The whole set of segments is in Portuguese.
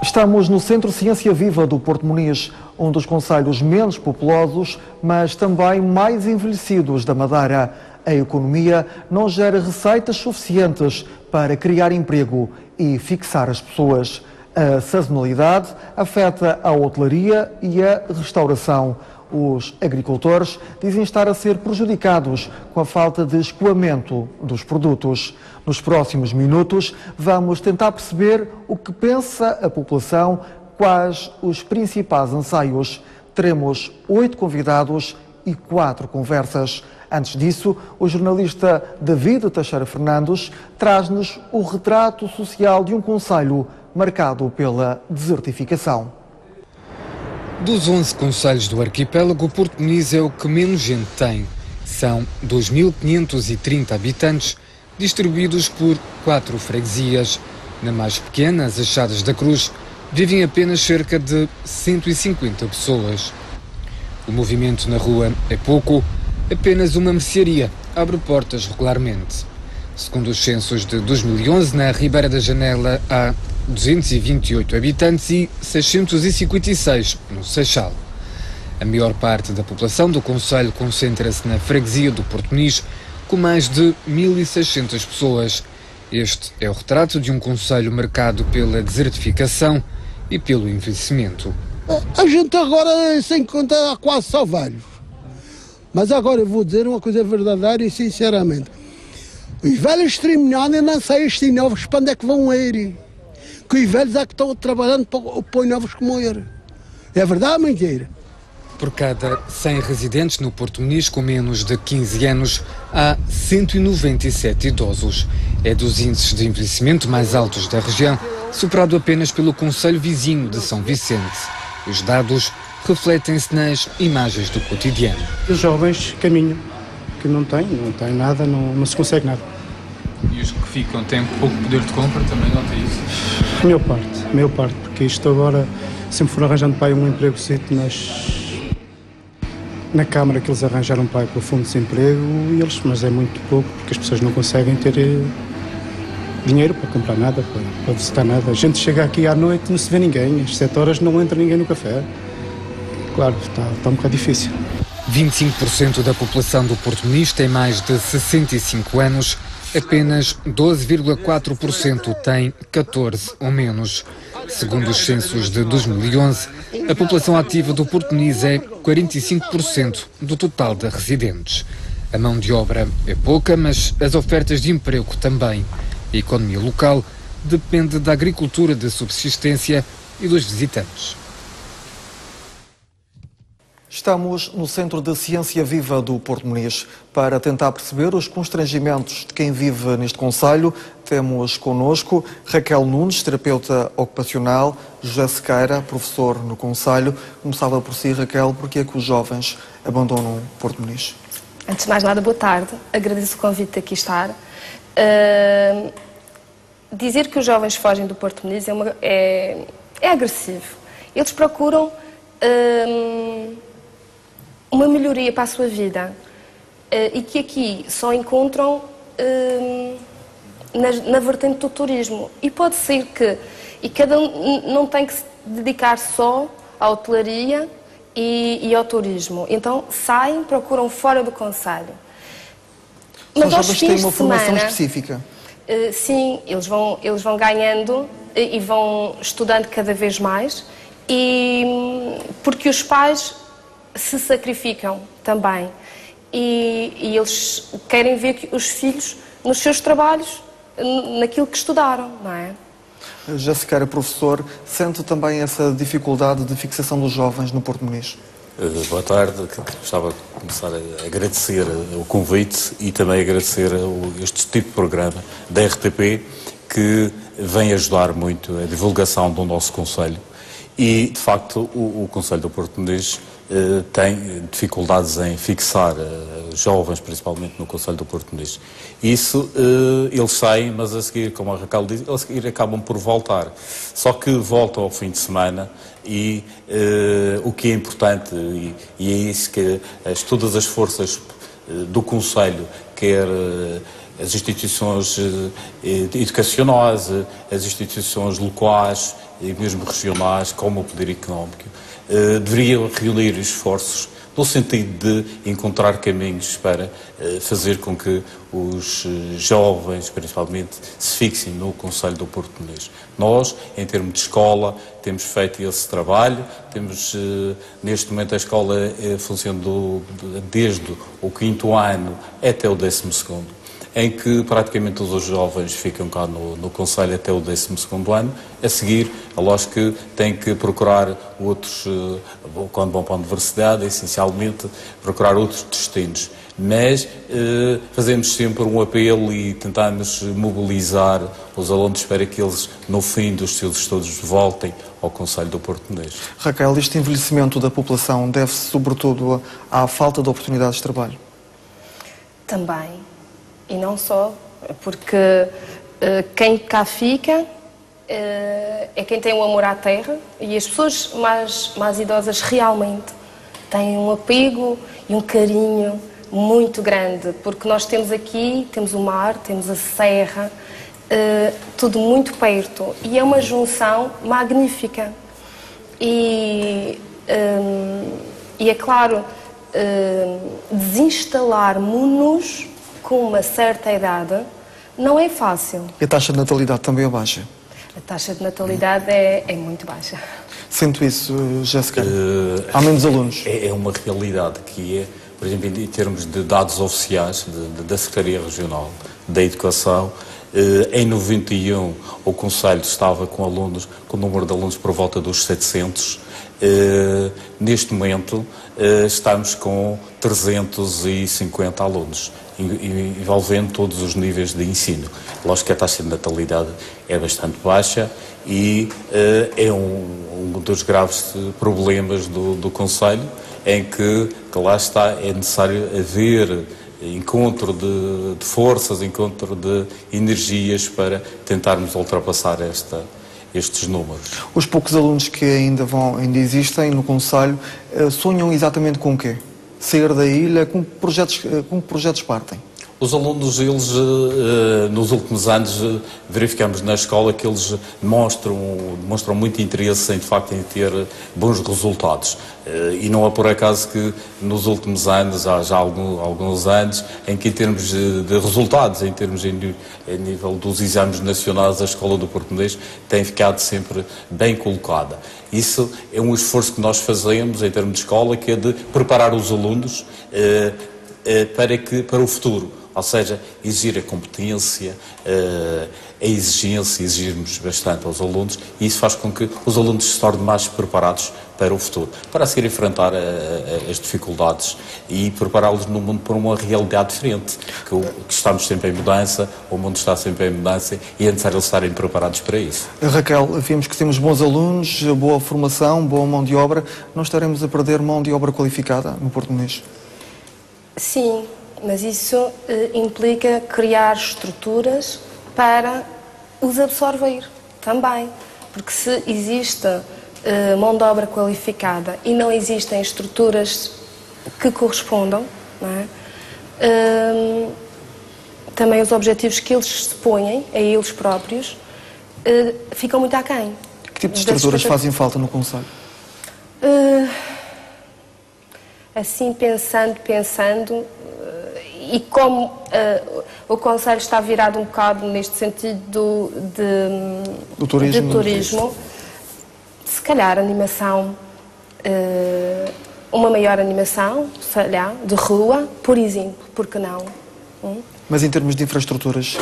Estamos no Centro Ciência Viva do Porto Muniz, um dos concelhos menos populosos, mas também mais envelhecidos da Madeira. A economia não gera receitas suficientes para criar emprego e fixar as pessoas. A sazonalidade afeta a hotelaria e a restauração. Os agricultores dizem estar a ser prejudicados com a falta de escoamento dos produtos. Nos próximos minutos, vamos tentar perceber o que pensa a população, quais os principais anseios. Teremos 8 convidados e 4 conversas. Antes disso, o jornalista David Teixeira Fernandes traz-nos o retrato social de um concelho marcado pela desertificação. Dos 11 concelhos do arquipélago, o Porto Muniz é o que menos gente tem. São 2.530 habitantes, distribuídos por 4 freguesias. Na mais pequena, as Achadas da Cruz, vivem apenas cerca de 150 pessoas. O movimento na rua é pouco, apenas uma mercearia abre portas regularmente. Segundo os censos de 2011, na Ribeira da Janela há 228 habitantes e 656 no Seixal. A maior parte da população do concelho concentra-se na freguesia do Porto Muniz, com mais de 1.600 pessoas. Este é o retrato de um concelho marcado pela desertificação e pelo envelhecimento. A gente agora, sem conta, quase só velhos. Mas agora eu vou dizer uma coisa verdadeira e sinceramente. Os velhos terminados, não sei estes novos para onde é que vão ir. Que os velhos é que estão trabalhando para os novos que morrer. É verdade ou mentira? Por cada 100 residentes no Porto Muniz com menos de 15 anos, há 197 idosos. É dos índices de envelhecimento mais altos da região, superado apenas pelo concelho vizinho de São Vicente. Os dados refletem-se nas imagens do cotidiano. Os jovens caminham, que não têm nada, não se consegue nada. E os que ficam têm pouco poder de compra, também nota isso? Meu parte, porque isto agora sempre foram arranjando para aí um emprego na Câmara que eles arranjaram para o fundo de desemprego, mas é muito pouco, porque as pessoas não conseguem ter dinheiro para comprar nada, para visitar nada. A gente chega aqui à noite, não se vê ninguém, às 7 horas não entra ninguém no café. Claro, está um bocado difícil. 25% da população do Porto Muniz tem mais de 65 anos, apenas 12,4% tem 14 ou menos. Segundo os censos de 2011, a população ativa do Porto Muniz é 45% do total de residentes. A mão de obra é pouca, mas as ofertas de emprego também. A economia local depende da agricultura de subsistência e dos visitantes. Estamos no Centro de Ciência Viva do Porto Muniz. Para tentar perceber os constrangimentos de quem vive neste concelho, temos connosco Raquel Nunes, terapeuta ocupacional, José Sequeira, professor no concelho. Começava por si, Raquel, porque é que os jovens abandonam Porto Muniz? Antes de mais nada, boa tarde. Agradeço o convite de aqui estar. Dizer que os jovens fogem do Porto Muniz é agressivo. Eles procuram uma melhoria para a sua vida e que aqui só encontram na vertente do turismo. E pode ser que cada um não tem que se dedicar só à hotelaria e ao turismo. Então saem, procuram fora do concelho. Mas aos fins têm uma formação específica? Sim, eles vão ganhando e vão estudando cada vez mais, porque os pais se sacrificam também e eles querem ver que os filhos nos seus trabalhos, naquilo que estudaram, não é? Já Sequeira, professor, sente também essa dificuldade de fixação dos jovens no Porto Muniz? Boa tarde, gostava de começar a agradecer o convite e também agradecer este tipo de programa da RTP que vem ajudar muito a divulgação do nosso concelho e, de facto, o concelho do Porto Muniz tem dificuldades em fixar jovens, principalmente no concelho do Porto Muniz. Isso, eles saem, mas a seguir, como a Raquel disse, eles a seguir acabam por voltar. Só que voltam ao fim de semana e o que é importante, e é isso que todas as forças do concelho, quer as instituições educacionais, as instituições locais e mesmo regionais, como o Poder Económico, deveriam reunir esforços no sentido de encontrar caminhos para fazer com que os jovens, principalmente, se fixem no concelho do Porto Muniz. Nós, em termos de escola, temos feito esse trabalho, temos, neste momento, a escola funciona desde o 5º ano até o 12º, em que praticamente todos os jovens ficam cá no concelho até o 12º ano. A seguir, a lógico que têm que procurar outros, quando vão para a universidade, essencialmente, procurar outros destinos. Mas fazemos sempre um apelo e tentamos mobilizar os alunos para que eles, no fim dos seus estudos, voltem ao concelho do Porto Muniz. Raquel, este envelhecimento da população deve-se sobretudo à falta de oportunidades de trabalho? Também. E não só, porque quem cá fica é quem tem um amor à terra, e as pessoas mais idosas realmente têm um apego e um carinho muito grande, porque nós temos aqui, temos o mar, temos a serra, tudo muito perto, e é uma junção magnífica. E é claro, desinstalarmos-nos com uma certa idade não é fácil. E a taxa de natalidade também é baixa? A taxa de natalidade é muito baixa. Sinto isso, Jéssica. Há menos alunos. É uma realidade que é, por exemplo, em termos de dados oficiais da Secretaria Regional da Educação, em 91 o concelho estava com o número de alunos por volta dos 700. Neste momento estamos com 350 alunos, envolvendo todos os níveis de ensino. Lógico que a taxa de natalidade é bastante baixa e é um dos graves problemas do concelho, em que lá está, é necessário haver encontro de forças, encontro de energias para tentarmos ultrapassar estes números. Os poucos alunos que ainda existem no concelho sonham exatamente com o quê? Sair da ilha? Com que projetos partem? Os alunos, eles, nos últimos anos, verificamos na escola que eles demonstram muito interesse em, de facto, em ter bons resultados. E não é por acaso que nos últimos anos, há já alguns anos, em que em termos de resultados, em termos em nível dos exames nacionais, a Escola do Porto Muniz tem ficado sempre bem colocada. Isso é um esforço que nós fazemos em termos de escola, que é de preparar os alunos para o futuro. Ou seja, exigir a competência, a exigência, exigirmos bastante aos alunos, e isso faz com que os alunos se tornem mais preparados para o futuro, para seguir enfrentar as dificuldades e prepará-los no mundo para uma realidade diferente, que estamos sempre em mudança, o mundo está sempre em mudança e é necessário eles estarem preparados para isso. Raquel, vimos que temos bons alunos, boa formação, boa mão de obra. Não estaremos a perder mão de obra qualificada no Porto Muniz? Sim, mas isso implica criar estruturas para os absorver também. Porque se existe mão de obra qualificada e não existem estruturas que correspondam, não é? Também os objetivos que eles se põem a eles próprios ficam muito aquém. Que tipo de estruturas fazem falta no concelho? Assim, pensando, e como o concelho está virado um bocado neste sentido do turismo, se calhar animação, uma maior animação, sei lá, de rua, por exemplo, por que não? Mas em termos de infraestruturas?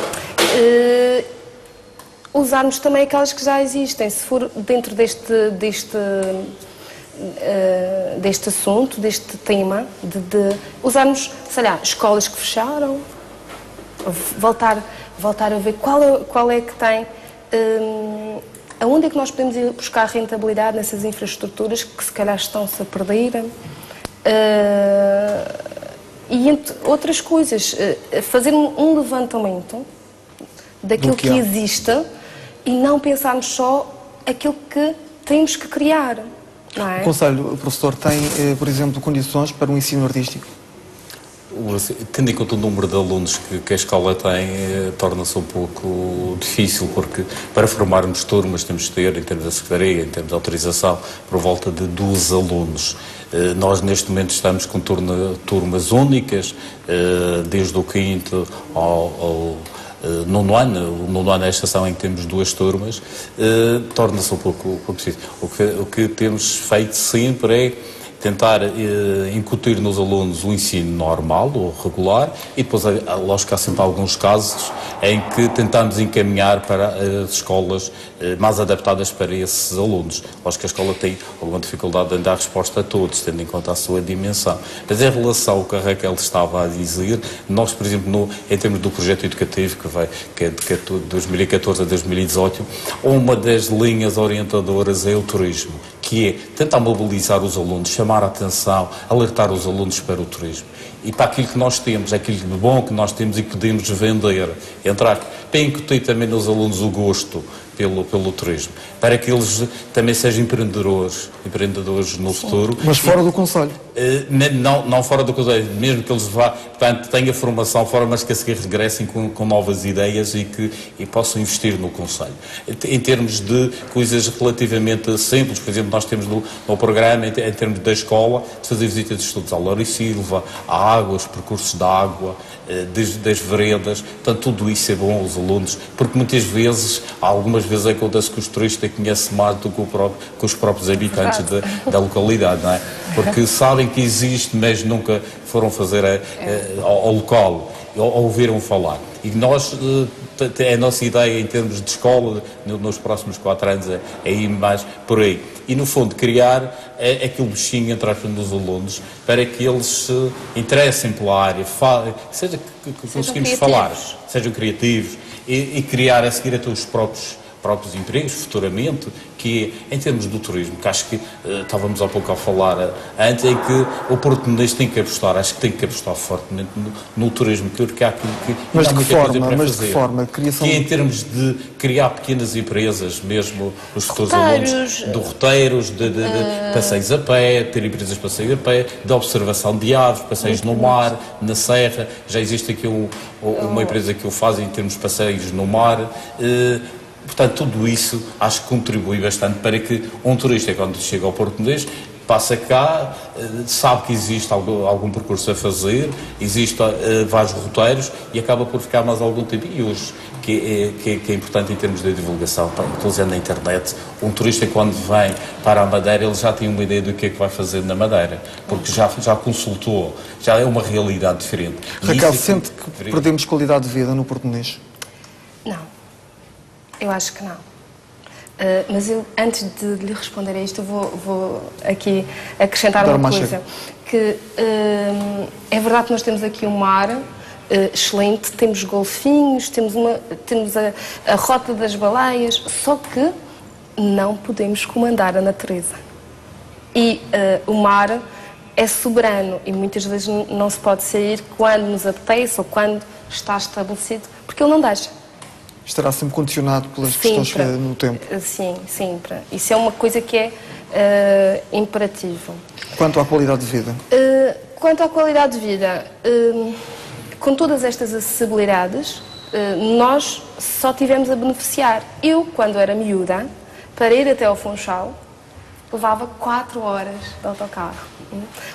Usarmos também aquelas que já existem, se for dentro deste assunto, deste tema, de usarmos, sei lá, escolas que fecharam, voltar a ver qual é que tem, aonde é que nós podemos ir buscar rentabilidade nessas infraestruturas que se calhar estão-se a perder. E entre outras coisas, fazer um levantamento daquilo que existe e não pensarmos só aquilo que temos que criar. Não é? O Conselho, professor, tem, por exemplo, condições para um ensino artístico? Tendo em conta o número de alunos que a escola tem, torna-se um pouco difícil, porque para formarmos turmas temos que ter, em termos da secretaria, em termos de autorização, por volta de 12 alunos. Nós neste momento estamos com turmas únicas, desde o 5º ao nono ano é a estação em que temos 2 turmas, torna-se um pouco difícil. O que temos feito sempre é tentar incutir nos alunos o ensino normal ou regular e depois, lógico que há sempre alguns casos em que tentamos encaminhar para as escolas mais adaptadas para esses alunos. Lógico que a escola tem alguma dificuldade em dar resposta a todos, tendo em conta a sua dimensão. Mas em relação ao que a Raquel estava a dizer, nós, por exemplo, em termos do projeto educativo, que é de 2014 a 2018, uma das linhas orientadoras é o turismo, que é tentar mobilizar os alunos, chamar a atenção, alertar os alunos para o turismo. E para aquilo que nós temos, aquilo de bom que nós temos e que podemos vender. Entrar, para incutir também nos alunos o gosto pelo turismo, para que eles também sejam empreendedores no futuro. Mas fora do Conselho? Não fora do Conselho, mesmo que eles portanto, tenham formação fora, mas que a seguir regressem com novas ideias e possam investir no Conselho. Em termos de coisas relativamente simples, por exemplo, nós temos no programa, em termos da escola, de fazer visitas de estudos à Laurisilva, à água, os percursos da água, das veredas, portanto, tudo isso é bom aos alunos, porque muitas vezes, algumas vezes acontece que os turistas conhecem mais do que os próprios habitantes da localidade, não é? Porque sabem que existe, mas nunca foram fazer ao local, ou ouviram falar. E nós, a nossa ideia em termos de escola, nos próximos 4 anos, é ir mais por aí. E, no fundo, criar aquele bichinho entre os alunos para que eles se interessem pela área, seja que conseguimos falar, sejam criativos e criar a seguir até os próprios empregos futuramente, que em termos do turismo, que acho que estávamos há pouco a falar antes, em que o português tem que apostar, acho que tem que apostar fortemente no turismo, porque há aquilo que mas há de muita forma, coisa para mas fazer. De forma, criação... Que em termos de criar pequenas empresas, mesmo os futuros alunos, de roteiros, de passeios a pé, ter empresas de passeio a pé, de observação de aves, passeios no mar, na serra, já existe aqui uma empresa que o faz em termos de passeios no mar. Portanto, tudo isso acho que contribui bastante para que um turista, quando chega ao português, passa cá, sabe que existe algum percurso a fazer, existem vários roteiros e acaba por ficar mais algum tempo. E hoje, que é importante em termos de divulgação, utilizando a internet, um turista quando vem para a Madeira, ele já tem uma ideia do que é que vai fazer na Madeira, porque já consultou, já é uma realidade diferente. Raquel, sente que perdemos qualidade de vida no português? Não. Eu acho que não. Mas eu, antes de lhe responder a isto, eu vou aqui acrescentar uma coisa. Que é verdade que nós temos aqui um mar excelente, temos golfinhos, temos a rota das baleias, só que não podemos comandar a natureza. E o mar é soberano e muitas vezes não se pode sair quando nos apetece ou quando está estabelecido, porque ele não deixa. Estará sempre condicionado pelas questões no tempo? Sim, sempre. Isso é uma coisa que é imperativo. Quanto à qualidade de vida? Quanto à qualidade de vida, com todas estas acessibilidades, nós só tivemos a beneficiar. Eu, quando era miúda, para ir até ao Funchal, levava 4 horas de autocarro.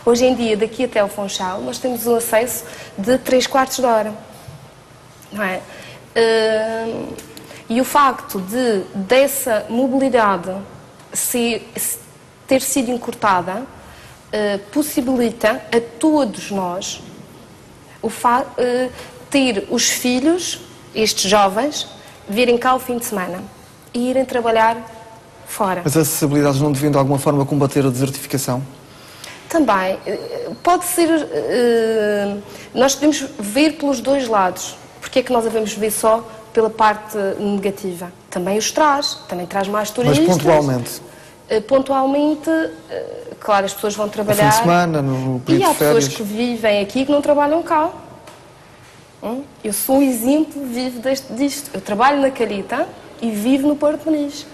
Hoje em dia, daqui até ao Funchal, nós temos um acesso de 3/4 de hora. Não é? E o facto dessa mobilidade ter sido encurtada possibilita a todos nós ter os filhos, estes jovens, virem cá ao fim de semana e irem trabalhar fora. Mas as acessibilidades não deviam de alguma forma combater a desertificação? Também. Pode ser... nós podemos ver pelos dois lados. Porque é que nós devemos ver só pela parte negativa? Também os traz mais turistas. Mas pontualmente? Pontualmente, claro, as pessoas vão No trabalhar. fim de semana, no período E há de férias. pessoas que vivem aqui que não trabalham cá. Eu sou um exemplo vivo disto. Eu trabalho na Calhita e vivo no Porto Muniz.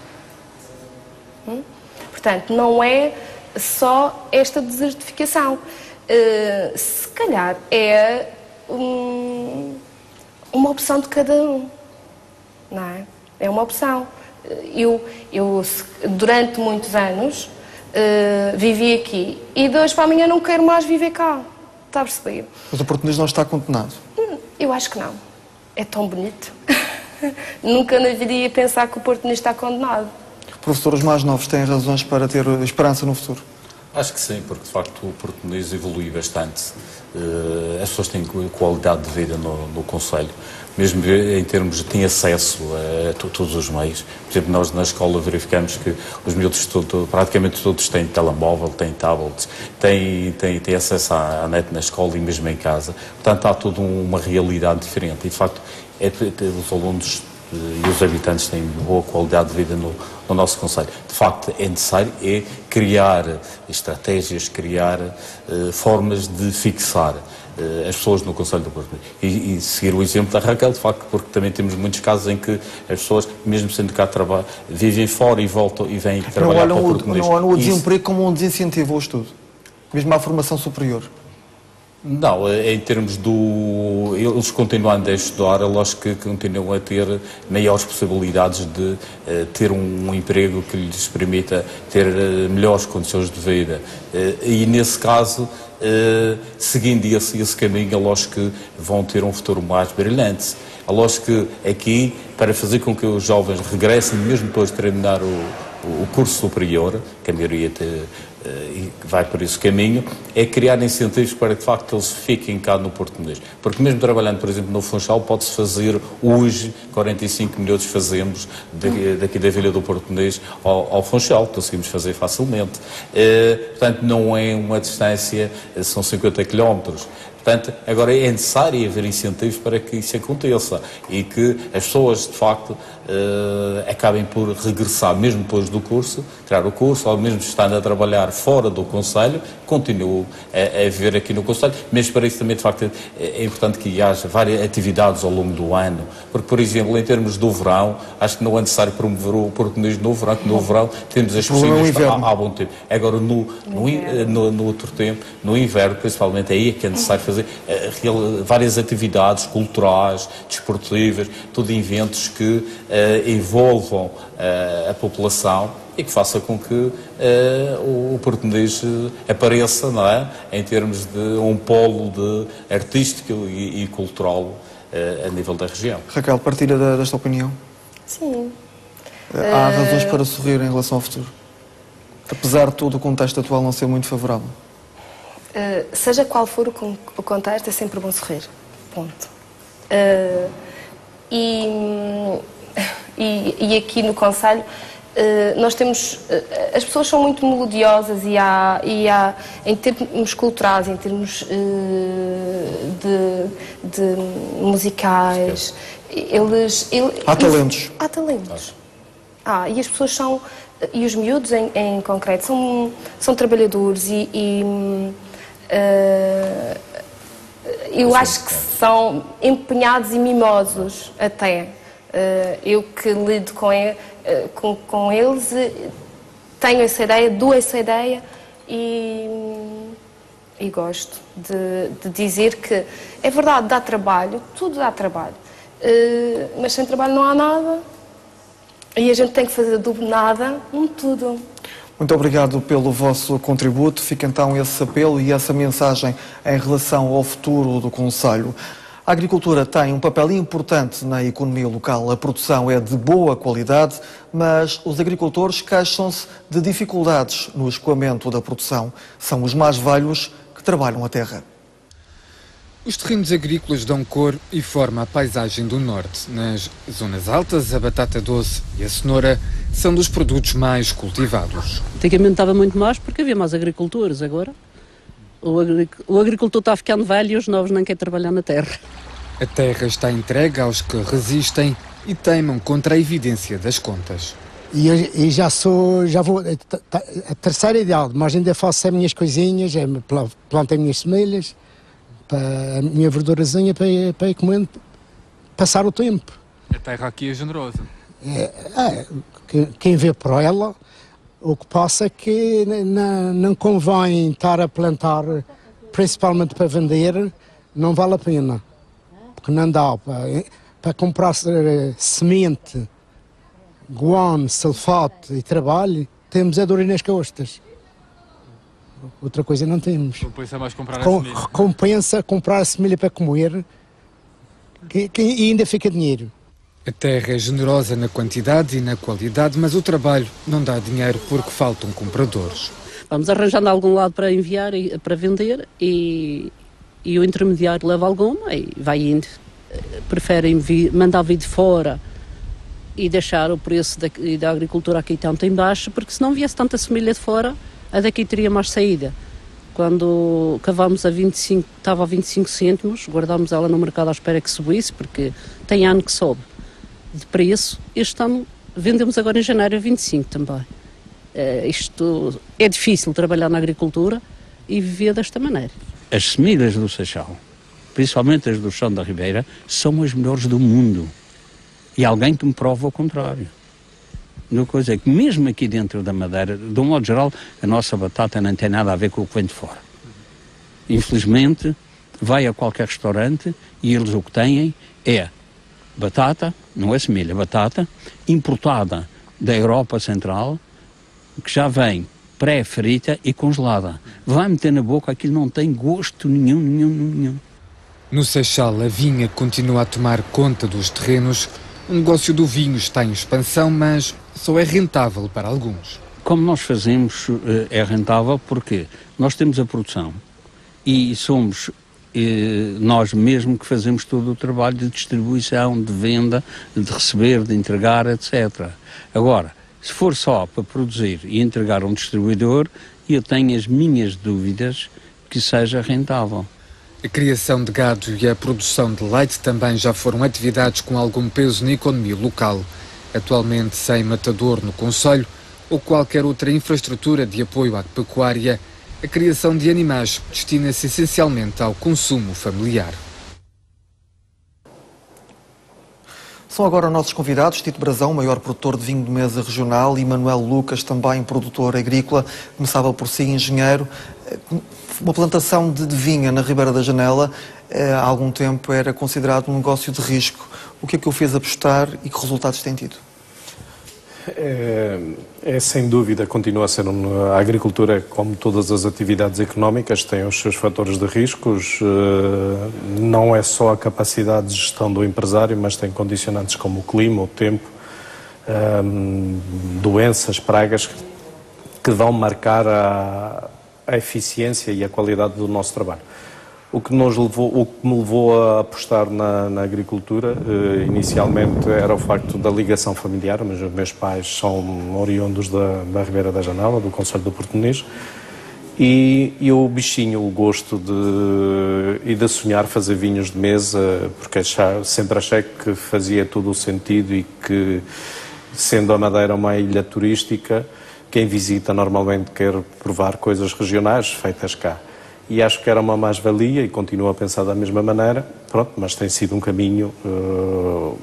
Portanto, não é só esta desertificação. Se calhar é uma opção de cada um, não é? É uma opção. Eu durante muitos anos, vivi aqui e de hoje para amanhã não quero mais viver cá. Está a perceber? Mas o Porto Muniz não está condenado. Eu acho que não. É tão bonito. Nunca na vida ia pensar que o Porto Muniz está condenado. Professores mais novos têm razões para ter esperança no futuro? Acho que sim, porque de facto o Porto Muniz evolui bastante. As pessoas têm qualidade de vida no concelho, mesmo em termos de têm acesso a todos os meios. Por exemplo, nós na escola verificamos que os miúdos praticamente todos têm telemóvel, têm tablets, têm acesso à net na escola e mesmo em casa. Portanto, há toda uma realidade diferente e de facto os alunos e os habitantes têm boa qualidade de vida no nosso concelho. De facto, é necessário criar estratégias, criar formas de fixar as pessoas no concelho do Porto e seguir o exemplo da Raquel, de facto, porque também temos muitos casos em que as pessoas, mesmo sendo cá de trabalho, vivem fora e voltam e vêm trabalhar para o Porto Muniz. Não olham o desemprego como um desincentivo ao estudo, mesmo à formação superior? Não, em termos eles continuando a estudar, é lógico que continuam a ter maiores possibilidades de ter um emprego que lhes permita ter melhores condições de vida. E nesse caso, seguindo esse caminho, é lógico que vão ter um futuro mais brilhante. É lógico que aqui, para fazer com que os jovens regressem, mesmo depois de terminar o curso superior, que a maioria vai por esse caminho, é criar incentivos para que de facto eles fiquem cá no Porto Muniz. Porque mesmo trabalhando, por exemplo, no Funchal, pode-se fazer hoje, 45 minutos fazemos daqui da Vila do Porto Muniz ao Funchal, conseguimos fazer facilmente. Portanto, não é uma distância, são 50 quilómetros. Portanto, agora é necessário haver incentivos para que isso aconteça e que as pessoas, de facto, acabem por regressar, mesmo depois do curso, tirar o curso, ou mesmo estando a trabalhar fora do concelho, continuam a viver aqui no concelho. Mas para isso também, de facto, é importante que haja várias atividades ao longo do ano, porque, por exemplo, em termos do verão, acho que não é necessário promover o Porto Muniz no verão, que no verão temos as piscinas há bom tempo. Agora, no outro tempo, no inverno, principalmente, aí é que é necessário fazer várias atividades culturais, desportivas, tudo eventos que envolvam a população e que faça com que o Porto Muniz apareça, não é? Em termos de um polo artístico e cultural a nível da região. Raquel, partilha desta opinião? Sim. Há razões para sorrir em relação ao futuro? Apesar de todo o contexto atual não ser muito favorável? Seja qual for o contexto, é sempre bom sorrir. Ponto. E aqui no concelho nós temos... as pessoas são muito melodiosas e há em termos culturais, em termos de musicais, há talentos. Há talentos. E as pessoas são... E os miúdos, em concreto, são trabalhadores eu acho que são empenhados e mimosos até. Eu que lido com eles tenho essa ideia, dou essa ideia e gosto de dizer que é verdade, dá trabalho, tudo dá trabalho, mas sem trabalho não há nada e a gente tem que fazer do nada tudo. Muito obrigado pelo vosso contributo. Fica então esse apelo e essa mensagem em relação ao futuro do concelho. A agricultura tem um papel importante na economia local. A produção é de boa qualidade, mas os agricultores queixam-se de dificuldades no escoamento da produção. São os mais velhos que trabalham a terra. Os terrenos agrícolas dão cor e forma à paisagem do norte. Nas zonas altas, a batata doce e a cenoura são dos produtos mais cultivados. Antigamente estava muito mais porque havia mais agricultores. Agora o agricultor está ficando velho e os novos não querem trabalhar na terra. A terra está entregue aos que resistem e teimam contra a evidência das contas. E já vou a terceira idade, mas ainda faço as minhas coisinhas, planto as minhas semelhas, a minha verdurazinha para ir comendo, passar o tempo. A terra aqui é generosa. Quem vê por ela, o que passa é que não convém estar a plantar, principalmente para vender, não vale a pena. Porque não dá para comprar semente, guano, sulfato e trabalho, temos a dor nas costas. Outra coisa não temos. Compensa mais comprar a semilha. Compensa comprar a semilha para comer e ainda fica dinheiro. A terra é generosa na quantidade e na qualidade, mas o trabalho não dá dinheiro porque faltam compradores. Vamos arranjando algum lado para enviar e para vender e o intermediário leva alguma e vai indo. Preferem mandar vir de fora e deixar o preço da agricultura aqui tanto em baixo, porque se não viesse tanta semilha de fora, a daqui teria mais saída. Quando cavámos estava a 25 cêntimos, guardámos ela no mercado à espera que subisse, porque tem ano que sobe de preço. Este ano vendemos agora em janeiro a 25 também. Isto é difícil trabalhar na agricultura e viver desta maneira. As semilhas do Seixal, principalmente as do chão da Ribeira, são as melhores do mundo. E alguém que me prova o contrário. Uma coisa é que mesmo aqui dentro da Madeira, de um modo geral, a nossa batata não tem nada a ver com o que vem de fora. Infelizmente, vai a qualquer restaurante e eles o que têm é batata, não é semilha, batata, importada da Europa Central, que já vem pré-frita e congelada. Vai meter na boca, aquilo não tem gosto nenhum. No Seixal, a vinha continua a tomar conta dos terrenos. O negócio do vinho está em expansão, mas só é rentável para alguns. Como nós fazemos, é rentável porque nós temos a produção e somos nós mesmos que fazemos todo o trabalho de distribuição, de venda, de receber, de entregar, etc. Agora, se for só para produzir e entregar a um distribuidor, eu tenho as minhas dúvidas que seja rentável. A criação de gado e a produção de leite também já foram atividades com algum peso na economia local. Atualmente, sem matador no concelho ou qualquer outra infraestrutura de apoio à pecuária, a criação de animais destina-se essencialmente ao consumo familiar. São agora nossos convidados, Tito Brazão, maior produtor de vinho de mesa regional, e Manuel Lucas, também produtor agrícola, começava por si engenheiro. Uma plantação de vinha na Ribeira da Janela há algum tempo era considerado um negócio de risco. O que é que o fez apostar e que resultados tem tido? Sem dúvida, continua a ser a agricultura, como todas as atividades económicas, tem os seus fatores de riscos. Não é só a capacidade de gestão do empresário, mas tem condicionantes como o clima, o tempo, doenças, pragas, que vão marcar a eficiência e a qualidade do nosso trabalho. O que me levou a apostar na agricultura, inicialmente, era o facto da ligação familiar. Mas os meus pais são oriundos da Ribeira da Janela, do concelho do Porto Muniz, e o bichinho, o gosto de sonhar fazer vinhos de mesa, porque sempre achei que fazia todo o sentido e que, sendo a Madeira uma ilha turística, quem visita normalmente quer provar coisas regionais feitas cá. E acho que era uma mais-valia e continuo a pensar da mesma maneira. Pronto, mas tem sido um caminho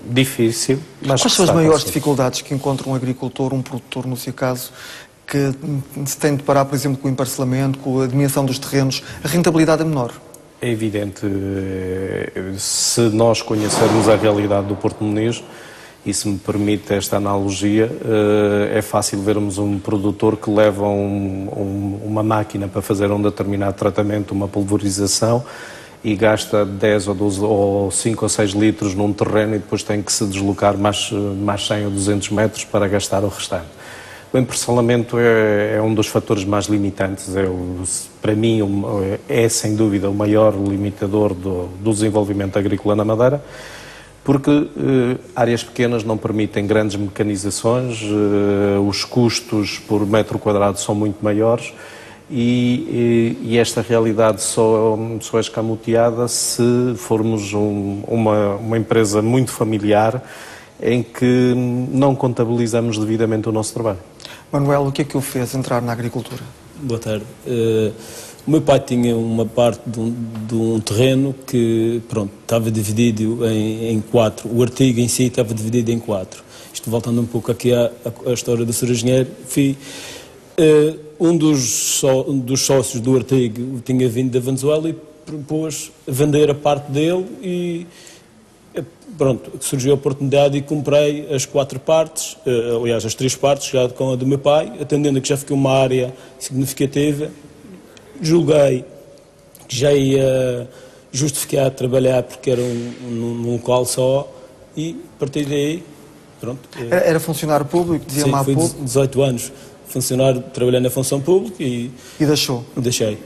difícil. Mas quais são as maiores dificuldades que encontra um agricultor, um produtor, no seu caso, que se tem de parar, por exemplo, com o emparcelamento, com a dimensão dos terrenos? A rentabilidade é menor? É evidente, se nós conhecermos a realidade do Porto Muniz, e se me permite esta analogia, é fácil vermos um produtor que leva uma máquina para fazer um determinado tratamento, uma pulverização, e gasta 10 ou 12 ou 5 ou 6 litros num terreno e depois tem que se deslocar mais 100 ou 200 metros para gastar o restante. O emparcelamento é um dos fatores mais limitantes, para mim é sem dúvida o maior limitador do desenvolvimento agrícola na Madeira, porque áreas pequenas não permitem grandes mecanizações, os custos por metro quadrado são muito maiores e esta realidade só é escamoteada se formos uma empresa muito familiar em que não contabilizamos devidamente o nosso trabalho. Manuel, o que é que o fez entrar na agricultura? Boa tarde. O meu pai tinha uma parte de um terreno que, pronto, estava dividido em 4. O artigo em si estava dividido em 4. Isto voltando um pouco aqui à história do Sr. Engenheiro, um dos sócios do artigo tinha vindo da Venezuela e propôs vender a parte dele e, pronto, surgiu a oportunidade e comprei as 4 partes, aliás, as 3 partes, já com a do meu pai, atendendo a que já fiquei uma área significativa. Julguei que já ia justificar trabalhar porque era num local só e, a partir daí, pronto. Era funcionário público, dizia-me há pouco? Sim, fui 18 anos funcionário, trabalhando na função pública e... E deixou? Deixei.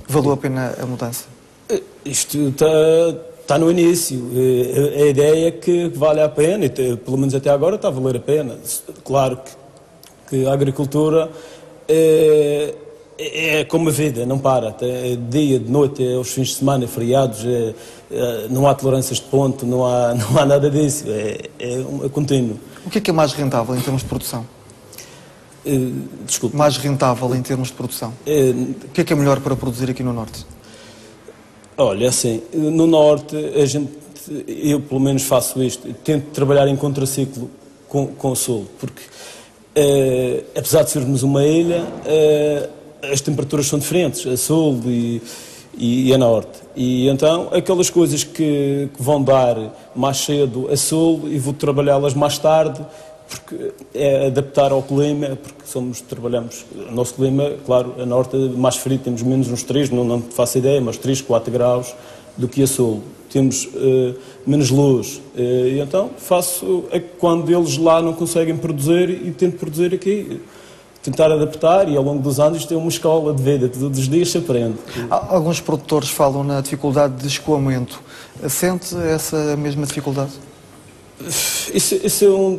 Valeu a pena a mudança? Isto está no início. A ideia é que vale a pena, e pelo menos até agora está a valer a pena. Claro que a agricultura é como a vida, não para. Dia, de noite, aos fins de semana, feriados, não há tolerâncias de ponto, não há nada disso. É contínuo. O que é mais rentável em termos de produção? Desculpe. Mais rentável em termos de produção? O que é melhor para produzir aqui no Norte? Olha, assim, no Norte, eu pelo menos faço isto, tento trabalhar em contraciclo com o Sul, porque apesar de sermos uma ilha, as temperaturas são diferentes, a Sul e a Norte. E então, aquelas coisas que vão dar mais cedo a Sul e vou trabalhá-las mais tarde, porque é adaptar ao clima, porque trabalhamos, o nosso clima, claro, a Norte é mais frio, temos menos uns 3, não faço ideia, mas 3, 4 graus do que a Sul. Temos menos luz, e então faço quando eles lá não conseguem produzir e tento produzir aqui. Tentar adaptar e ao longo dos anos isto é uma escola de vida, todos os dias se aprende. Alguns produtores falam na dificuldade de escoamento. Sente essa mesma dificuldade? Esse eu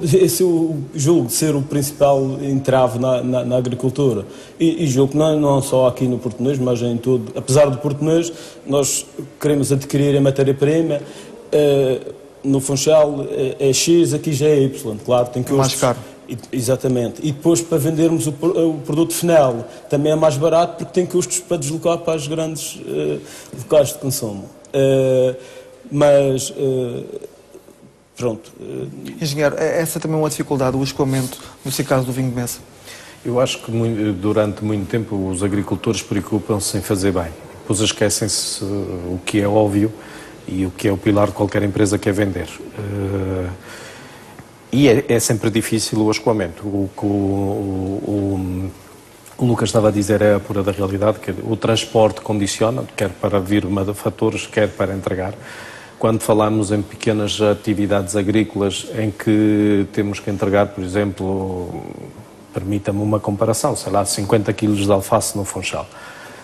julgo de ser o principal entrave na agricultura e julgo que não só aqui no Portonês, mas em todo. Apesar do Portonês, nós queremos adquirir a matéria-prima, no Funchal é X, aqui já é Y, claro, tem custos. Mais caro. Exatamente. E depois para vendermos o produto final também é mais barato porque tem custos para deslocar para os grandes locais de consumo. Pronto. Engenheiro, essa também é uma dificuldade, o escoamento, no seu caso do vinho de mesa? Eu acho que durante muito tempo os agricultores preocupam-se em fazer bem. Depois esquecem-se o que é óbvio e o que é o pilar de qualquer empresa que é vender. E é sempre difícil o escoamento. O que o Lucas estava a dizer é a pura da realidade, que o transporte condiciona, quer para vir de fatores, quer para entregar. Quando falamos em pequenas atividades agrícolas em que temos que entregar, por exemplo, permita-me uma comparação, sei lá, 50 kg de alface no Funchal.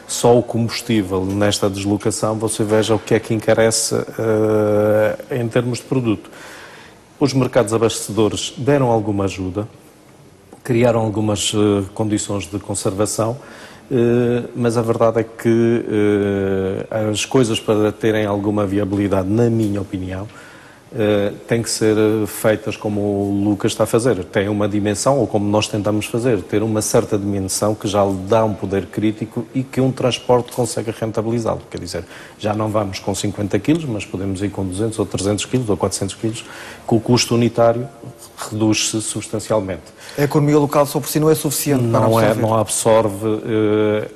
Só o combustível nesta deslocação, você veja o que é que encarece em termos de produto. Os mercados abastecedores deram alguma ajuda, criaram algumas condições de conservação, mas a verdade é que as coisas para terem alguma viabilidade, na minha opinião, têm que ser feitas como o Lucas está a fazer. Tem uma dimensão, ou como nós tentamos fazer, ter uma certa dimensão que já lhe dá um poder crítico e que um transporte consegue rentabilizá-lo. Quer dizer, já não vamos com 50 kg, mas podemos ir com 200 ou 300 kg ou 400 kg, que o custo unitário reduz-se substancialmente. A economia local só por si não é suficiente para absorver? Não absorve.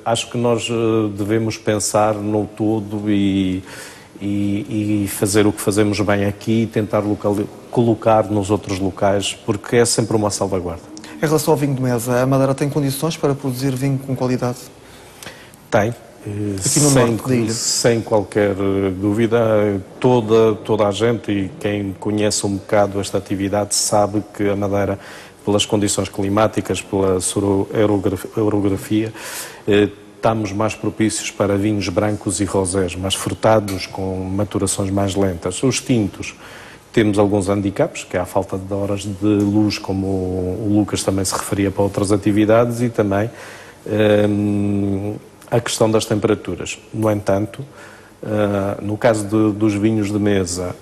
Acho que nós devemos pensar no todo e fazer o que fazemos bem aqui e tentar colocar nos outros locais, porque é sempre uma salvaguarda. Em relação ao vinho de mesa, a Madeira tem condições para produzir vinho com qualidade? Tem. Aqui no norte da ilha? Sem qualquer dúvida, toda a gente e quem conhece um bocado esta atividade sabe que a Madeira, pelas condições climáticas, pela sua orografia, estamos mais propícios para vinhos brancos e rosés, mais frutados, com maturações mais lentas. Os tintos, temos alguns handicaps, que é a falta de horas de luz, como o Lucas também se referia para outras atividades, e também a questão das temperaturas. No entanto, No caso dos vinhos de mesa,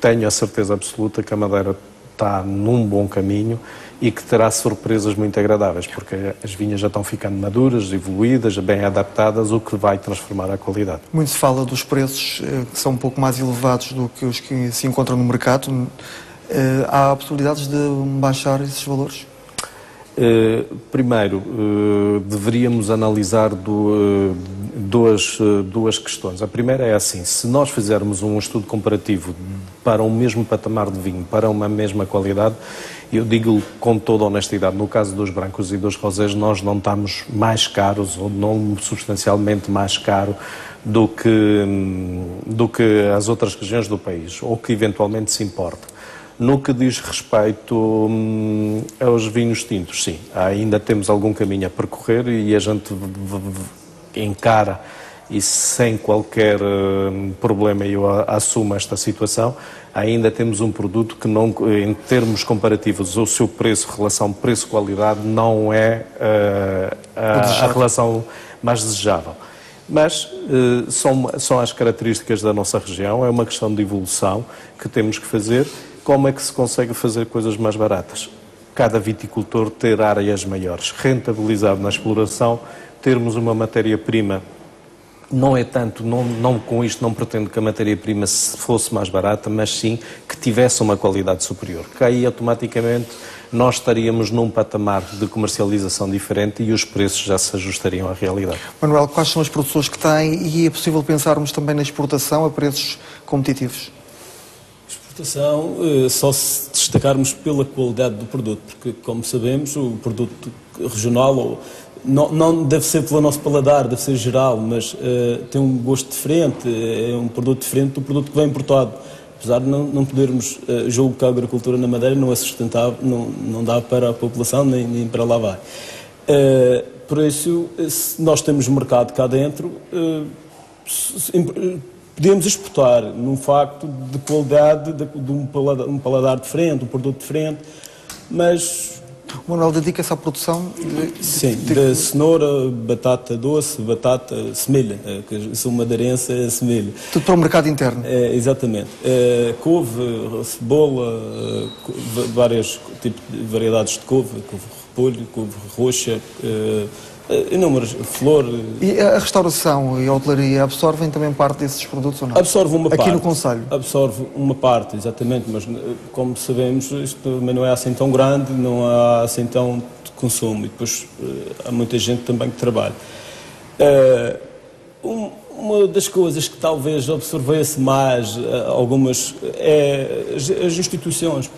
tenho a certeza absoluta que a Madeira está num bom caminho e que terá surpresas muito agradáveis, porque as vinhas já estão ficando maduras, evoluídas, bem adaptadas, o que vai transformar a qualidade. Muito se fala dos preços que são um pouco mais elevados do que os que se encontram no mercado. Há possibilidades de baixar esses valores? Primeiro, deveríamos analisar duas questões. A primeira é assim: se nós fizermos um estudo comparativo para um mesmo patamar de vinho, para uma mesma qualidade, eu digo com toda a honestidade, no caso dos brancos e dos rosés, nós não estamos mais caros, ou não substancialmente mais caro do que as outras regiões do país, ou que eventualmente se importa. No que diz respeito aos vinhos tintos, sim, ainda temos algum caminho a percorrer e a gente encara, e sem qualquer problema eu assumo esta situação, ainda temos um produto que, não, em termos comparativos, o seu preço, relação preço-qualidade, não é a relação mais desejável. Mas são as características da nossa região, é uma questão de evolução que temos que fazer. Como é que se consegue fazer coisas mais baratas? Cada viticultor ter áreas maiores, rentabilizado na exploração, termos uma matéria-prima. Não é tanto, com isto não pretendo que a matéria-prima fosse mais barata, mas sim que tivesse uma qualidade superior. Que aí automaticamente nós estaríamos num patamar de comercialização diferente e os preços já se ajustariam à realidade. Manuel, quais são as produções que têm e é possível pensarmos também na exportação a preços competitivos? Exportação, só se destacarmos pela qualidade do produto, porque, como sabemos, o produto regional não deve ser pelo nosso paladar, deve ser geral, mas tem um gosto diferente, é um produto diferente do produto que vem importado. Apesar de não podermos, julgo que a agricultura na Madeira não é sustentável, não dá para a população nem para lá vai. Por isso, se nós temos mercado cá dentro, podemos exportar num facto de qualidade, de um paladar diferente, um produto diferente, mas... O Manuel dedica-se à produção? Sim, de cenoura, batata doce, batata semelha, que eu sou madeirense, é semelha. Tudo para o mercado interno? Exatamente. Couve, cebola, vários tipos de variedades de couve repolho, couve roxa, inúmeras, flor... E a restauração e a hotelaria absorvem também parte desses produtos ou não? Absorve uma parte. Aqui no concelho? Absorve uma parte, exatamente, mas como sabemos, isto também não é assim tão grande, não há assim tão de consumo, e depois há muita gente também que trabalha. Uma das coisas que talvez absorvesse mais algumas é as instituições.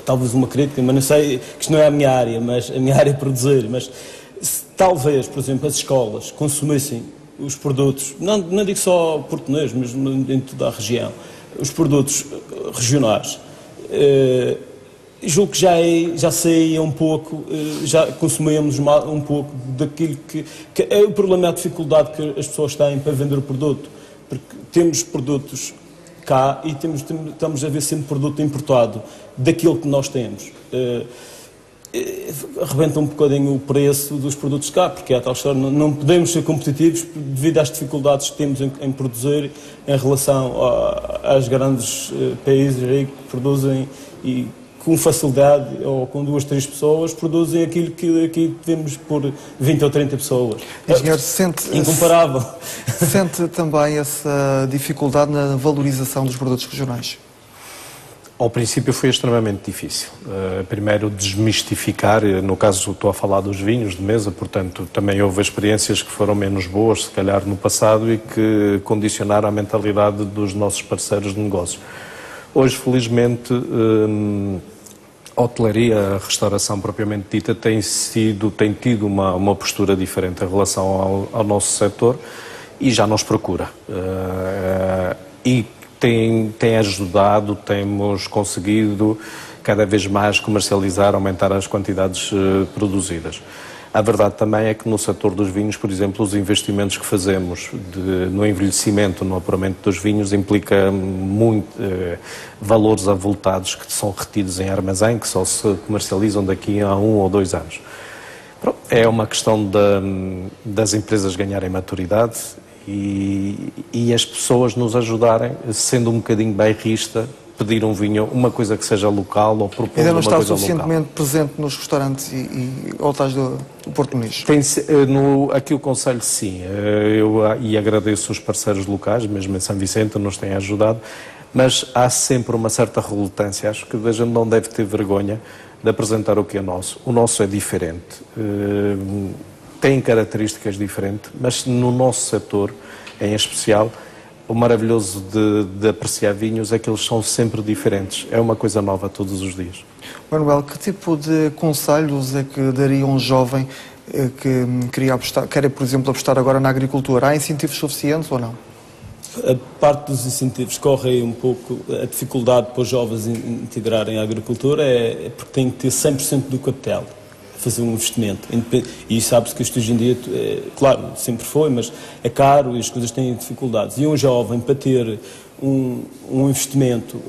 Talvez uma crítica, mas não sei, que isto não é a minha área, mas a minha área é produzir, mas talvez, por exemplo, as escolas consumissem os produtos, não digo só português, mas em toda a região, os produtos regionais. Julgo que já saía um pouco, já consumíamos um pouco daquilo que é o problema, a dificuldade que as pessoas têm para vender o produto, porque temos produtos cá e estamos a ver sempre produto importado daquilo que nós temos. Arrebenta um bocadinho o preço dos produtos cá, porque é a tal história, não podemos ser competitivos devido às dificuldades que temos em produzir em relação aos grandes países aí que produzem e com facilidade, ou com 2, 3 pessoas, produzem aquilo que aqui temos por 20 ou 30 pessoas. Engenheiro, incomparável. Sente também essa dificuldade na valorização dos produtos regionais? Ao princípio foi extremamente difícil. Primeiro desmistificar, no caso estou a falar dos vinhos de mesa, portanto também houve experiências que foram menos boas, se calhar no passado, e que condicionaram a mentalidade dos nossos parceiros de negócio. Hoje, felizmente, a hotelaria, a restauração propriamente dita, tem tido uma postura diferente em relação ao nosso setor e já nos procura. E tem ajudado, temos conseguido cada vez mais comercializar, aumentar as quantidades produzidas. A verdade também é que no setor dos vinhos, por exemplo, os investimentos que fazemos no envelhecimento, no apuramento dos vinhos, implica muito valores avultados que são retidos em armazém, que só se comercializam daqui a 1 ou 2 anos. Pronto, é uma questão das empresas ganharem maturidade e as pessoas nos ajudarem, sendo um bocadinho bairrista, pedir um vinho, uma coisa que seja local ou propor ainda não uma está coisa suficientemente local. presente nos restaurantes e hotéis do Porto Muniz? Aqui o Conselho, sim. E agradeço os parceiros locais, mesmo em São Vicente, nos têm ajudado, mas há sempre uma certa relutância. Acho que a gente não deve ter vergonha de apresentar o que é nosso. O nosso é diferente, tem características diferentes, mas no nosso setor, em especial, o maravilhoso de apreciar vinhos é que eles são sempre diferentes. É uma coisa nova todos os dias. Manuel, que tipo de conselhos é que daria um jovem que quer, por exemplo, apostar agora na agricultura? Há incentivos suficientes ou não? A parte dos incentivos corre um pouco, a dificuldade para os jovens integrarem a agricultura é porque têm que ter 100% do capital, fazer um investimento. E sabe-se que isto hoje em dia, claro, sempre foi, mas é caro e as coisas têm dificuldades. E um jovem, para ter um investimento,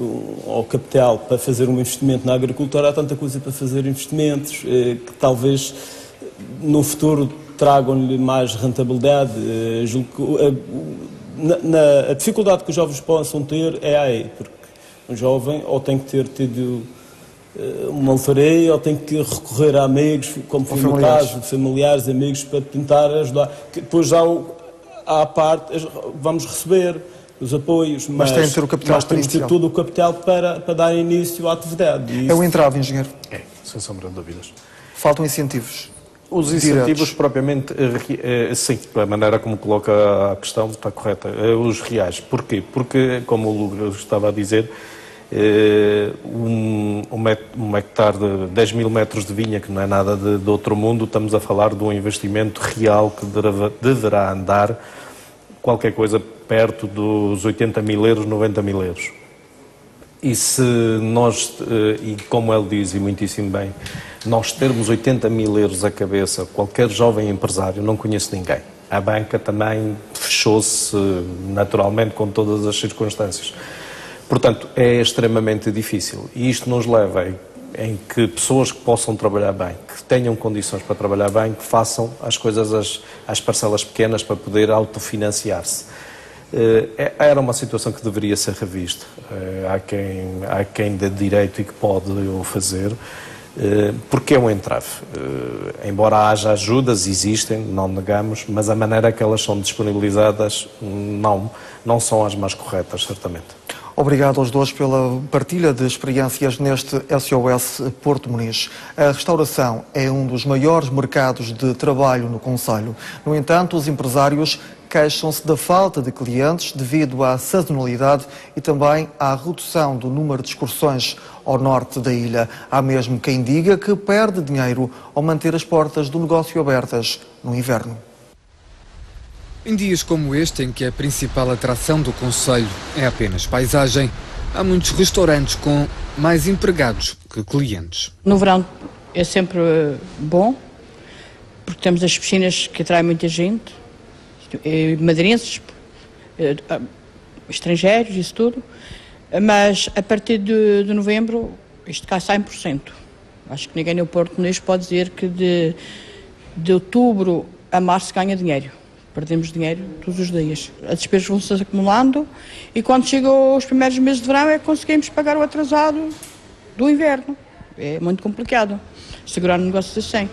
ou capital para fazer um investimento na agricultura, há tanta coisa para fazer investimentos que talvez no futuro tragam-lhe mais rentabilidade. A dificuldade que os jovens possam ter é aí, porque um jovem ou tem que ter tido uma alfareia ou tem que recorrer a amigos, como foi no caso, familiares, amigos, para tentar ajudar. Depois já à parte vamos receber os apoios, mas tem que ter o capital, mas temos de ter todo o capital para dar início à atividade. É o entrave, engenheiro? É, sem sombra de dúvidas. Faltam incentivos? Os incentivos propriamente, sim, a maneira como coloca a questão está correta. Os reais. Porquê? Porque, como o Lucas estava a dizer, um hectare de 10 mil metros de vinha, que não é nada de outro mundo, estamos a falar de um investimento real que deverá andar qualquer coisa perto dos 80 mil euros, 90 mil euros. E se nós, e como ele diz, e muitíssimo bem, nós termos 80 mil euros à cabeça, qualquer jovem empresário, não conheço ninguém. A banca também fechou-se naturalmente com todas as circunstâncias. Portanto, é extremamente difícil. E isto nos leva em que pessoas que possam trabalhar bem, que tenham condições para trabalhar bem, que façam as coisas às parcelas pequenas para poder autofinanciar-se. Era uma situação que deveria ser revista. Há quem dê direito e que pode o fazer, porque é um entrave. Embora haja ajudas, existem, não negamos, mas a maneira que elas são disponibilizadas não são as mais corretas, certamente. Obrigado aos dois pela partilha de experiências neste SOS Porto Muniz. A restauração é um dos maiores mercados de trabalho no concelho. No entanto, os empresários queixam-se da falta de clientes devido à sazonalidade e também à redução do número de excursões ao norte da ilha. Há mesmo quem diga que perde dinheiro ao manter as portas do negócio abertas no inverno. Em dias como este, em que a principal atração do concelho é apenas paisagem, há muitos restaurantes com mais empregados que clientes. No verão é sempre bom, porque temos as piscinas que atraem muita gente, madeirenses, estrangeiros, isso tudo, mas a partir de novembro isto cai 100%. Acho que ninguém no Porto Muniz pode dizer que de outubro a março ganha dinheiro. Perdemos dinheiro todos os dias. As despesas vão-se acumulando e quando chegam os primeiros meses de verão é que conseguimos pagar o atrasado do inverno. É muito complicado segurar um negócio assim.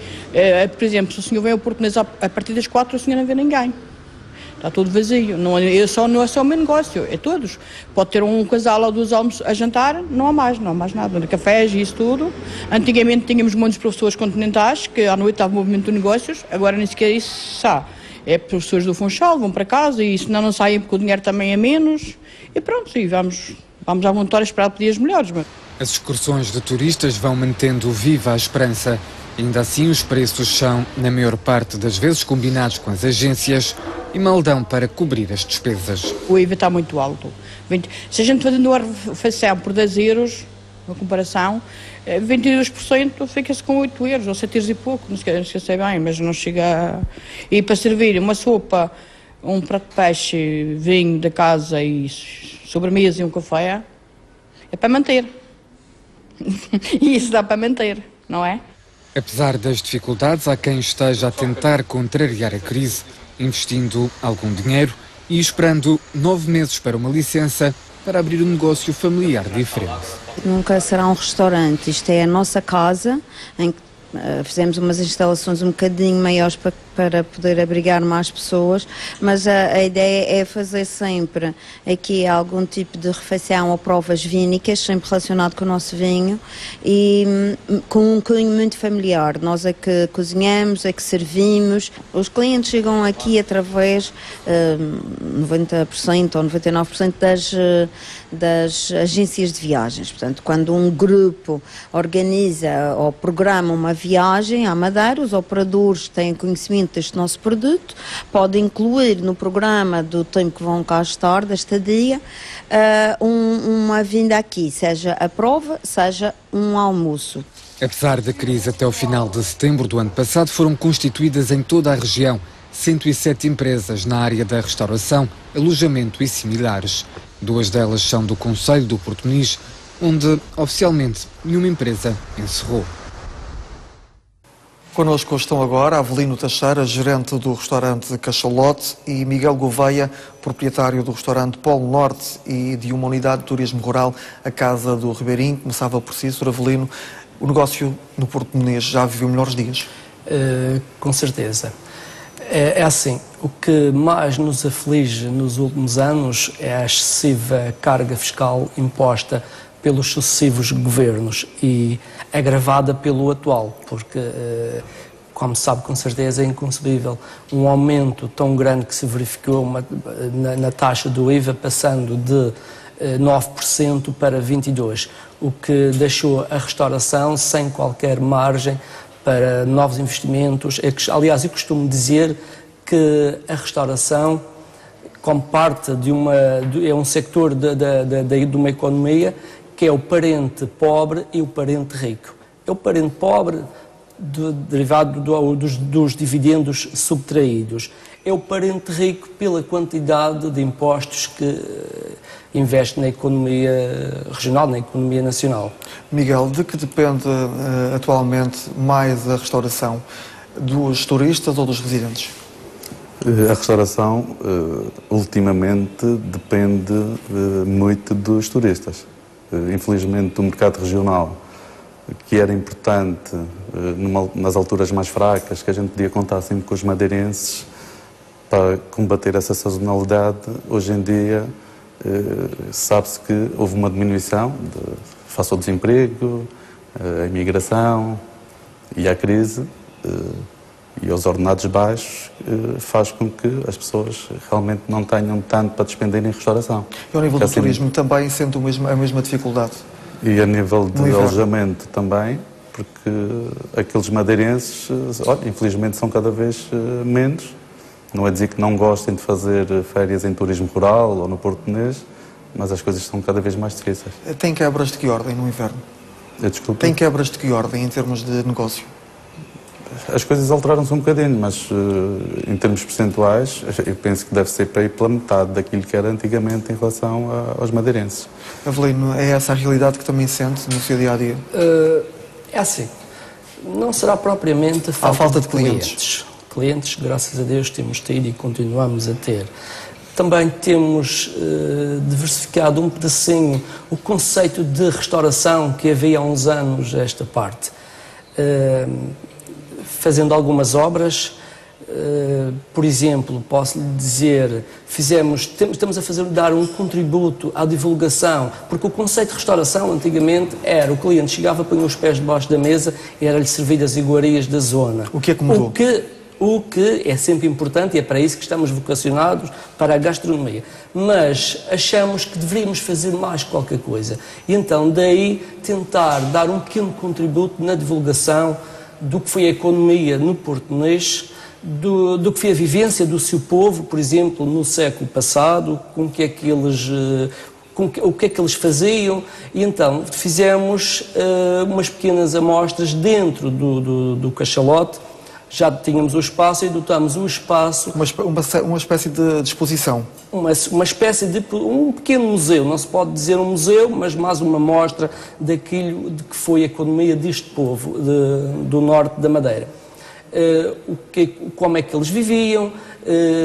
Por exemplo, se o senhor vem ao Porto Muniz a partir das 4, o senhor não vê ninguém. Está tudo vazio. Não é só o meu negócio, é todos. Pode ter um casal ou duas almoços a jantar, não há mais nada. Cafés e isso tudo. Antigamente tínhamos muitos professores continentais, que à noite estava o movimento de negócios, agora nem sequer isso está. É professores do Funchal, vão para casa e senão não saem porque o dinheiro também é menos. E pronto, e vamos à vontade esperar por dias melhores. As excursões de turistas vão mantendo viva a esperança. Ainda assim, os preços são, na maior parte das vezes, combinados com as agências e mal dão para cobrir as despesas. O IVA está muito alto. Se a gente fazendo uma refeição por 10 euros, uma comparação, 22% fica-se com 8 euros, ou 7 euros e pouco, não sei bem, mas não chega a... E para servir uma sopa, um prato de peixe, vinho da casa e sobremesa e um café, é para manter. E isso dá para manter, não é? Apesar das dificuldades, há quem esteja a tentar contrariar a crise, investindo algum dinheiro e esperando 9 meses para uma licença para abrir um negócio familiar diferente. Nunca será um restaurante, isto é a nossa casa, em que fizemos umas instalações um bocadinho maiores para poder abrigar mais pessoas, mas a ideia é fazer sempre aqui algum tipo de refeição ou provas vínicas, sempre relacionado com o nosso vinho e com um cunho muito familiar. Nós é que cozinhamos, é que servimos. Os clientes chegam aqui através 90% ou 99% das agências de viagens. Portanto, quando um grupo organiza ou programa uma viagem à Madeira, os operadores têm conhecimento deste nosso produto, podem incluir no programa do tempo que vão cá estar, da estadia, uma vinda aqui, seja a prova, seja um almoço. Apesar da crise, até o final de setembro do ano passado foram constituídas em toda a região 107 empresas na área da restauração, alojamento e similares. 2 delas são do concelho do Porto Muniz, onde oficialmente nenhuma empresa encerrou. Connosco estão agora Avelino Teixeira, gerente do restaurante Cachalote, e Miguel Gouveia, proprietário do restaurante Polo Norte e de uma unidade de turismo rural, a Casa do Ribeirinho. Começava por si, Sr. Avelino, o negócio no Porto Muniz já viveu melhores dias? Com certeza. É assim, o que mais nos aflige nos últimos anos é a excessiva carga fiscal imposta pelos sucessivos governos e agravada pelo atual, porque, como sabe com certeza, é inconcebível um aumento tão grande que se verificou na taxa do IVA, passando de 9% para 22%, o que deixou a restauração sem qualquer margem para novos investimentos. Aliás, eu costumo dizer que a restauração, como parte é um sector de uma economia que é o parente pobre e o parente rico. É o parente pobre derivado dos dividendos subtraídos. É o parente rico pela quantidade de impostos que investe na economia regional, na economia nacional. Miguel, de que depende atualmente mais a restauração? Dos turistas ou dos residentes? A restauração, ultimamente, depende muito dos turistas. Infelizmente, o mercado regional, que era importante nas alturas mais fracas, que a gente podia contar sempre com os madeirenses para combater essa sazonalidade, hoje em dia sabe-se que houve uma diminuição face ao desemprego, a imigração e à crise e aos ordenados baixos, faz com que as pessoas realmente não tenham tanto para despender em restauração. E ao nível do turismo também sente a mesma dificuldade? E a nível de alojamento também, porque aqueles madeirenses, infelizmente, são cada vez menos. Não é dizer que não gostem de fazer férias em turismo rural ou no Porto Muniz, mas as coisas são cada vez mais difíceis. Tem quebras de que ordem no inverno? Desculpa? Tem quebras de que ordem em termos de negócio? As coisas alteraram-se um bocadinho, mas em termos percentuais, eu penso que deve ser para ir pela metade daquilo que era antigamente em relação aos madeirenses. Avelino, é essa a realidade que também sente no seu dia-a-dia? É assim, não será propriamente falta de clientes. Clientes, graças a Deus, temos tido e continuamos a ter. Também temos diversificado um pedacinho o conceito de restauração que havia há uns anos, esta parte. Fazendo algumas obras, por exemplo, posso lhe dizer, estamos a dar um contributo à divulgação, porque o conceito de restauração antigamente era o cliente chegava, punha os pés debaixo da mesa e era-lhe servido as iguarias da zona. O que é que mudou? O que é sempre importante e é para isso que estamos vocacionados para a gastronomia. Mas achamos que deveríamos fazer mais qualquer coisa. E então daí tentar dar um pequeno contributo na divulgação do que foi a economia no Porto Muniz, do que foi a vivência do seu povo, por exemplo, no século passado, o que é que eles faziam, e então fizemos umas pequenas amostras dentro do Cachalote. Já tínhamos o espaço e dotámos um espaço... Uma espécie de exposição? Uma espécie de... um pequeno museu, não se pode dizer um museu, mas mais uma mostra daquilo de que foi a economia deste povo, do norte da Madeira. como é que eles viviam,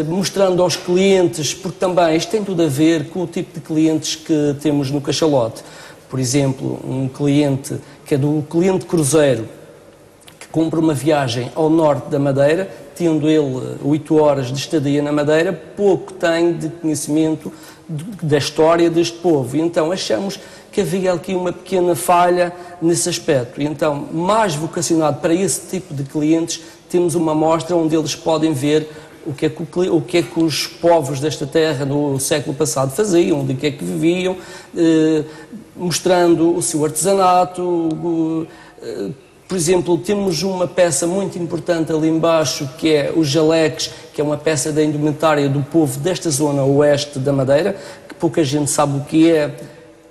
mostrando aos clientes, porque também isto tem tudo a ver com o tipo de clientes que temos no cachalote. Por exemplo, um cliente que é do cliente cruzeiro, que compra uma viagem ao norte da Madeira, tendo ele 8 horas de estadia na Madeira, pouco tem de conhecimento da história deste povo. E então achamos que havia aqui uma pequena falha nesse aspecto. E então, mais vocacionado para esse tipo de clientes, temos uma mostra onde eles podem ver o que é que os povos desta terra no século passado faziam, de que é que viviam, mostrando o seu artesanato. Por exemplo, temos uma peça muito importante ali embaixo, que é os jaleques, que é uma peça da indumentária do povo desta zona oeste da Madeira, que pouca gente sabe o que é.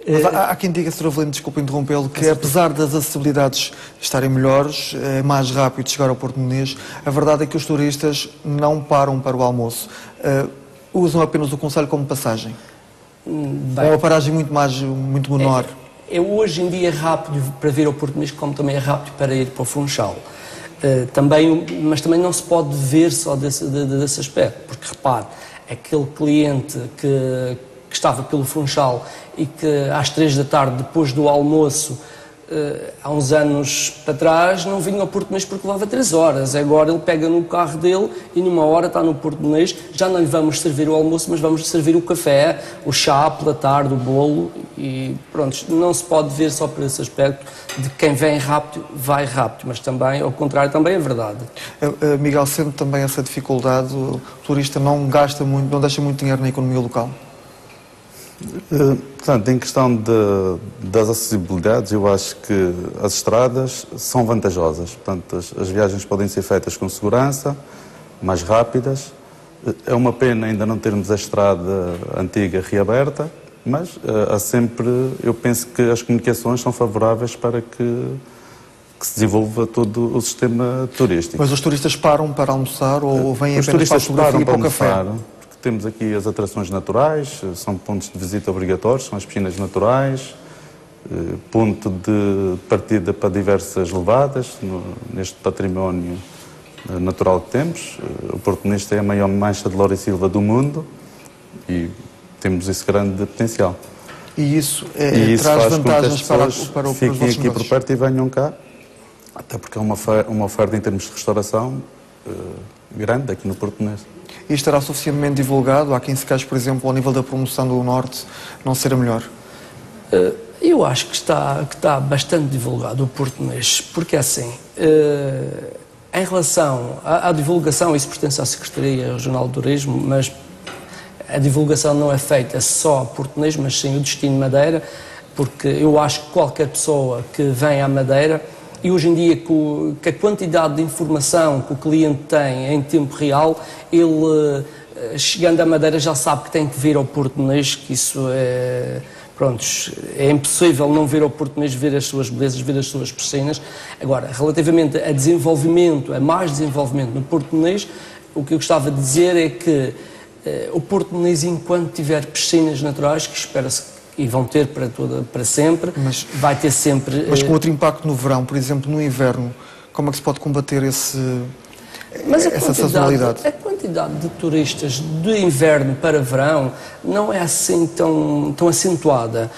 Mas há quem diga, Sr. Avelino, desculpe interrompê-lo, que apesar das acessibilidades estarem melhores, é mais rápido chegar ao Porto Muniz, a verdade é que os turistas não param para o almoço. Usam apenas o concelho como passagem. É uma paragem muito menor. É hoje em dia rápido para vir ao Porto Muniz, como também é rápido para ir para o Funchal. Mas também não se pode ver só desse aspecto, porque repare, aquele cliente que estava pelo Funchal e que às 3 da tarde, depois do almoço, há uns anos para trás, não vinha ao Porto Muniz porque levava 3 horas. Agora ele pega no carro dele e numa hora está no Porto Muniz. Já não lhe vamos servir o almoço, mas vamos servir o café, o chá pela tarde, o bolo. E pronto, não se pode ver só por esse aspecto de quem vem rápido, vai rápido. Mas também, ao contrário, também é verdade. Miguel, sendo também essa dificuldade, o turista não gasta muito, não deixa muito dinheiro na economia local? Portanto, em questão das acessibilidades, eu acho que as estradas são vantajosas. Portanto, as viagens podem ser feitas com segurança, mais rápidas. É uma pena ainda não termos a estrada antiga reaberta, mas há sempre, eu penso que as comunicações são favoráveis para que se desenvolva todo o sistema turístico. Mas os turistas param para almoçar ou vêm apenas para a fotografia e para o café? Temos aqui as atrações naturais, são pontos de visita obrigatórios, são as piscinas naturais, ponto de partida para diversas levadas neste património natural que temos. O Porto Muniz tem a maior mancha de Loura e Silva do mundo e temos esse grande potencial. E isso traz vantagens para os fiquem aqui por perto e venham cá, até porque é uma oferta em termos de restauração grande aqui no Porto Muniz. E estará suficientemente divulgado? Há quem se queixe, por exemplo, ao nível da promoção do Norte, não ser a melhor? Eu acho que está bastante divulgado o Porto Muniz, porque assim, em relação à divulgação, isso pertence à Secretaria Regional de Turismo, mas a divulgação não é feita só a Porto Muniz, mas sim o destino Madeira, porque eu acho que qualquer pessoa que vem à Madeira, e hoje em dia, com a quantidade de informação que o cliente tem em tempo real, ele, chegando à Madeira, já sabe que tem que vir ao Porto Muniz, que isso é impossível não vir ao Porto Muniz, ver as suas belezas, ver as suas piscinas. Agora, relativamente a desenvolvimento, a mais desenvolvimento no Porto Muniz, o que eu gostava de dizer é que o Porto Muniz, enquanto tiver piscinas naturais, que espera-se e vão ter para sempre, mas vai ter sempre... Mas com outro impacto no verão, por exemplo, no inverno, como é que se pode combater essa sazonalidade? A quantidade de turistas de inverno para verão não é assim tão acentuada.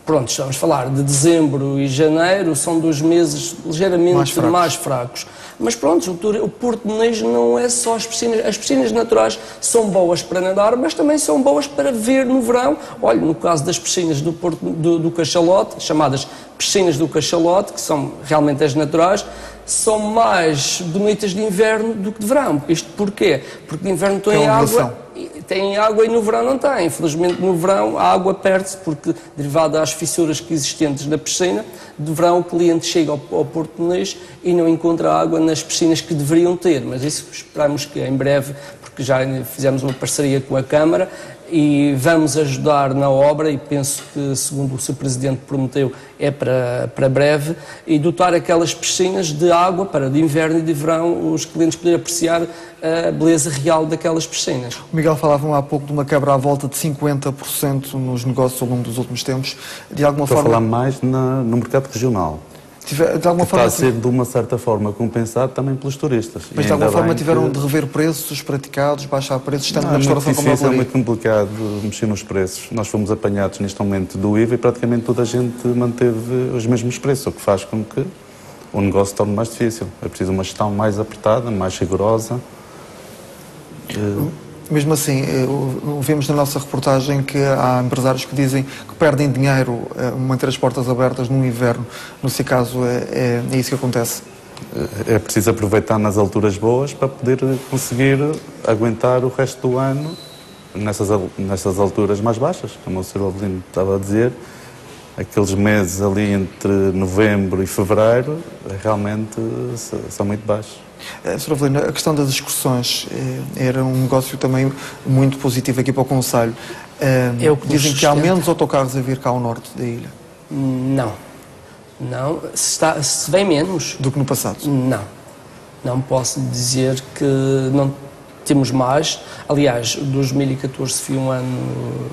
Pronto, estamos a falar de dezembro e janeiro, são 2 meses ligeiramente mais fracos. Mas pronto, o Porto Muniz não é só as piscinas naturais são boas para nadar, mas também são boas para ver no verão. Olha, no caso das piscinas do Cachalote, chamadas piscinas do Cachalote, que são realmente as naturais, são mais bonitas de inverno do que de verão. Isto porquê? Porque de inverno tem água e no verão não tem. Infelizmente no verão a água perde-se porque, derivada às fissuras que existentes na piscina, de verão o cliente chega ao Porto Muniz e não encontra água nas piscinas que deveriam ter. Mas isso esperamos que em breve, porque já fizemos uma parceria com a Câmara e vamos ajudar na obra, e penso que, segundo o Sr. Presidente prometeu, é para breve, e dotar aquelas piscinas de água para de inverno e de verão os clientes poderem apreciar a beleza real daquelas piscinas. O Miguel falava há pouco de uma quebra à volta de 50% nos negócios ao longo dos últimos tempos. De alguma forma... Estou a falar mais no mercado regional. está a ser de uma certa forma compensado também pelos turistas. Mas de alguma forma tiveram de rever preços praticados, baixar preços, tanto na restauração como na hotelaria? É muito complicado mexer nos preços. Nós fomos apanhados neste momento do IVA e praticamente toda a gente manteve os mesmos preços, o que faz com que o negócio se torne mais difícil. É preciso uma gestão mais apertada, mais rigorosa. Mesmo assim, vimos na nossa reportagem que há empresários que dizem que perdem dinheiro a manter as portas abertas no inverno. No seu caso, é isso que acontece? É preciso aproveitar nas alturas boas para poder conseguir aguentar o resto do ano nessas alturas mais baixas, como o Sr. Avelino estava a dizer. Aqueles meses ali entre novembro e fevereiro realmente são muito baixos. Sr. Avelino, a questão das excursões era um negócio também muito positivo aqui para o concelho. Dizem que há menos autocarros a vir cá ao norte da ilha. Não. Se vem menos... Do que no passado? Não posso dizer que não temos mais. Aliás, 2014 foi um ano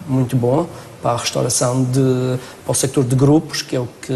muito bom para a restauração, para o sector de grupos, que é o que